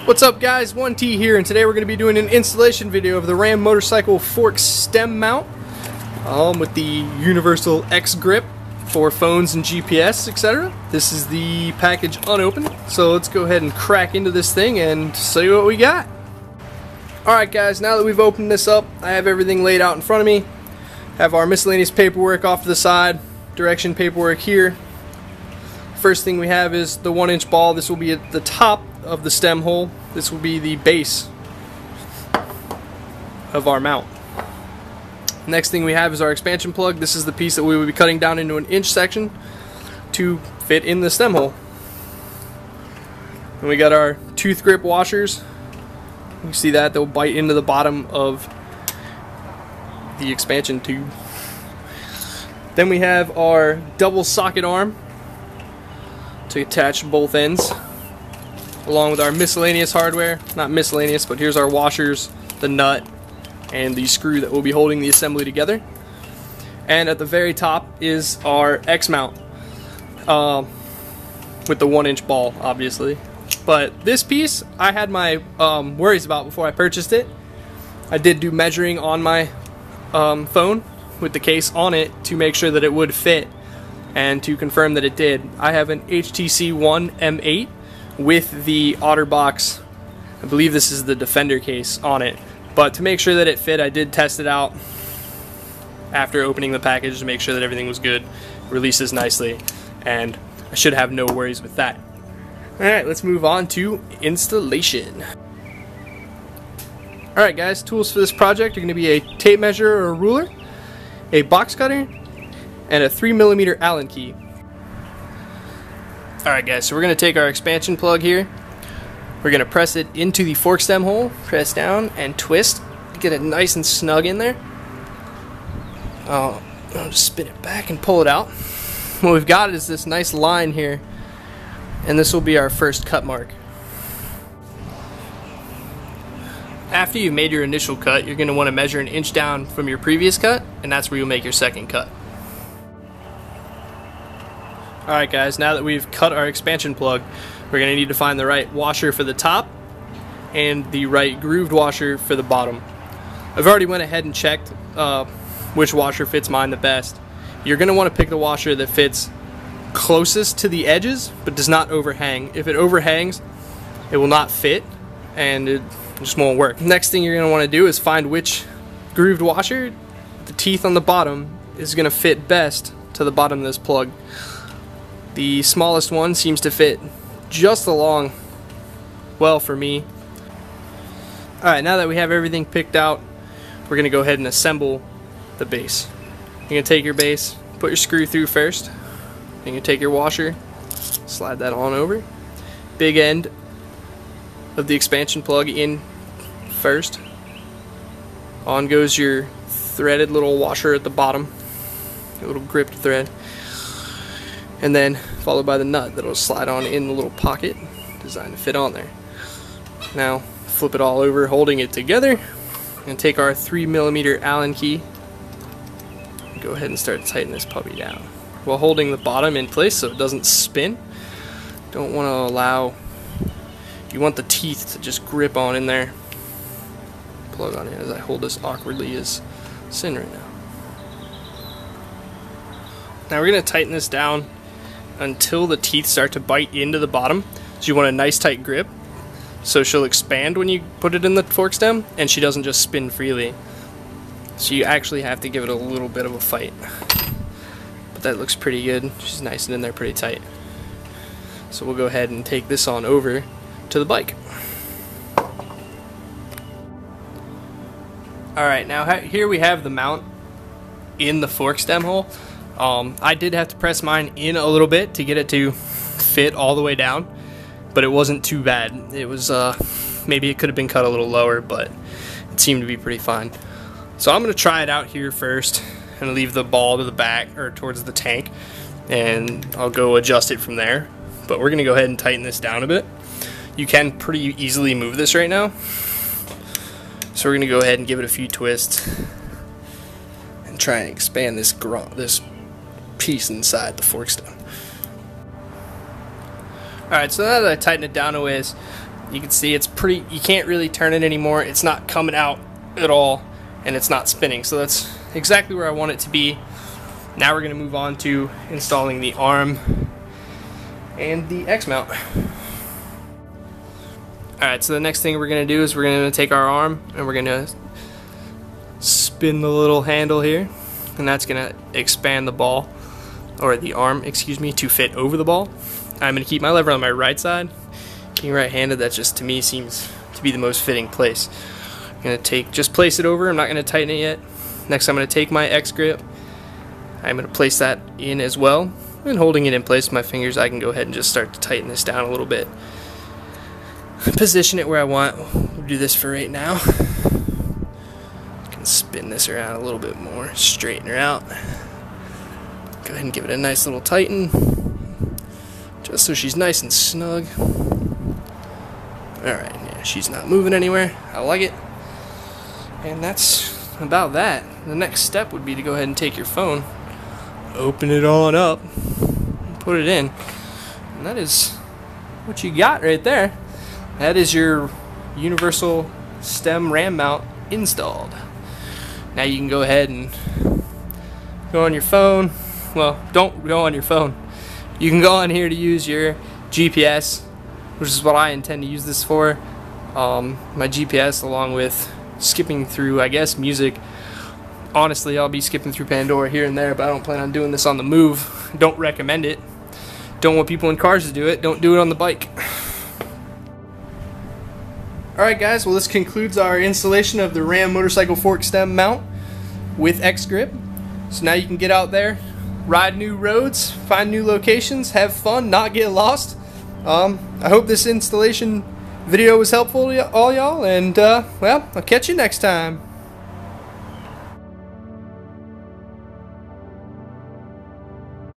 What's up guys, 1T here, and today we're going to be doing an installation video of the Ram motorcycle fork stem mount with the universal X grip for phones and GPS, etc. This is the package unopened, so let's go ahead and crack into this thing and see what we got. Alright guys, now that we've opened this up, I have everything laid out in front of me. Have our miscellaneous paperwork off to the side, direction paperwork here. First thing we have is the 1-inch ball. This will be at the top of the stem hole. This will be the base of our mount. Next thing we have is our expansion plug. This is the piece that we will be cutting down into an inch section to fit in the stem hole. And we got our tooth grip washers. You see that they'll bite into the bottom of the expansion tube. Then we have our double socket arm to attach both ends, along with our miscellaneous hardware. Not miscellaneous, but here's our washers, the nut, and the screw that will be holding the assembly together. And at the very top is our X mount with the 1-inch ball, obviously. But this piece I had my worries about before I purchased it. I did do measuring on my phone with the case on it to make sure that it would fit and to confirm that it did. I have an HTC One M8 with the OtterBox, I believe this is the Defender case on it, but to make sure that it fit, I did test it out after opening the package to make sure that everything was good, releases nicely, and I should have no worries with that. Alright, let's move on to installation. Alright guys, tools for this project are going to be a tape measure or a ruler, a box cutter, and a 3mm Allen key. Alright guys, so we're going to take our expansion plug here. We're going to press it into the fork stem hole, press down and twist, get it nice and snug in there. I'll just spin it back and pull it out. What we've got is this nice line here, and this will be our first cut mark. After you've made your initial cut, you're going to want to measure an inch down from your previous cut, and that's where you'll make your second cut. Alright guys, now that we've cut our expansion plug, we're going to need to find the right washer for the top and the right grooved washer for the bottom. I've already went ahead and checked which washer fits mine the best. You're going to want to pick the washer that fits closest to the edges but does not overhang. If it overhangs, it will not fit and it just won't work. Next thing you're going to want to do is find which grooved washer, the teeth on the bottom, is going to fit best to the bottom of this plug. The smallest one seems to fit just along well for me. Alright, now that we have everything picked out, we're going to go ahead and assemble the base. You're going to take your base, put your screw through first. You're going to take your washer, slide that on over. Big end of the expansion plug in first. On goes your threaded little washer at the bottom, your little gripped thread. And then followed by the nut that'll slide on in the little pocket designed to fit on there. Now flip it all over, holding it together, and take our 3mm Allen key. Go ahead and start to tighten this puppy down while holding the bottom in place so it doesn't spin. Don't want to allow, you want the teeth to just grip on in there. Plug on it as I hold this awkwardly as sin right now. Now we're going to tighten this down until the teeth start to bite into the bottom. So you want a nice tight grip so she'll expand when you put it in the fork stem and she doesn't just spin freely. So you actually have to give it a little bit of a fight. But that looks pretty good. She's nice and in there pretty tight. So we'll go ahead and take this on over to the bike. Alright, now here we have the mount in the fork stem hole. I did have to press mine in a little bit to get it to fit all the way down, but it wasn't too bad. It was, maybe it could have been cut a little lower, but it seemed to be pretty fine. So I'm going to try it out here first and leave the ball to the back or towards the tank, and I'll go adjust it from there. But we're going to go ahead and tighten this down a bit. You can pretty easily move this right now. So we're going to go ahead and give it a few twists and try and expand this piece inside the fork stem. Alright, so now that I tighten it down a ways, You can see it's pretty, you can't really turn it anymore. It's not coming out at all, and it's not spinning. So that's exactly where I want it to be. Now we're going to move on to installing the arm and the X mount. Alright, so the next thing we're going to do is we're going to take our arm and we're going to spin the little handle here, and that's going to expand the ball, or the arm, excuse me, to fit over the ball. I'm going to keep my lever on my right side. Being right-handed, that just to me seems to be the most fitting place. I'm going to just place it over. I'm not going to tighten it yet. Next I'm going to take my X grip. I'm going to place that in as well, and holding it in place with my fingers, I can go ahead and just start to tighten this down a little bit. Position it where I want. We'll do this for right now. I can spin this around a little bit more, straighten her out. Go ahead and give it a nice little tighten, just so she's nice and snug. Alright, yeah, she's not moving anywhere. I like it. And that's about that. The next step would be to go ahead and take your phone, open it on up, and put it in. And that is what you got right there. That is your universal stem RAM mount installed. Now you can go ahead and go on your phone. Well, don't go on your phone. You can go on here to use your GPS, which is what I intend to use this for. My GPS, along with skipping through, I guess, music. Honestly, I'll be skipping through Pandora here and there, but I don't plan on doing this on the move. Don't recommend it. Don't want people in cars to do it. Don't do it on the bike. Alright guys, well this concludes our installation of the Ram motorcycle fork stem mount with X grip. So now you can get out there, ride new roads, find new locations, have fun, not get lost. I hope this installation video was helpful to all y'all, and well, I'll catch you next time.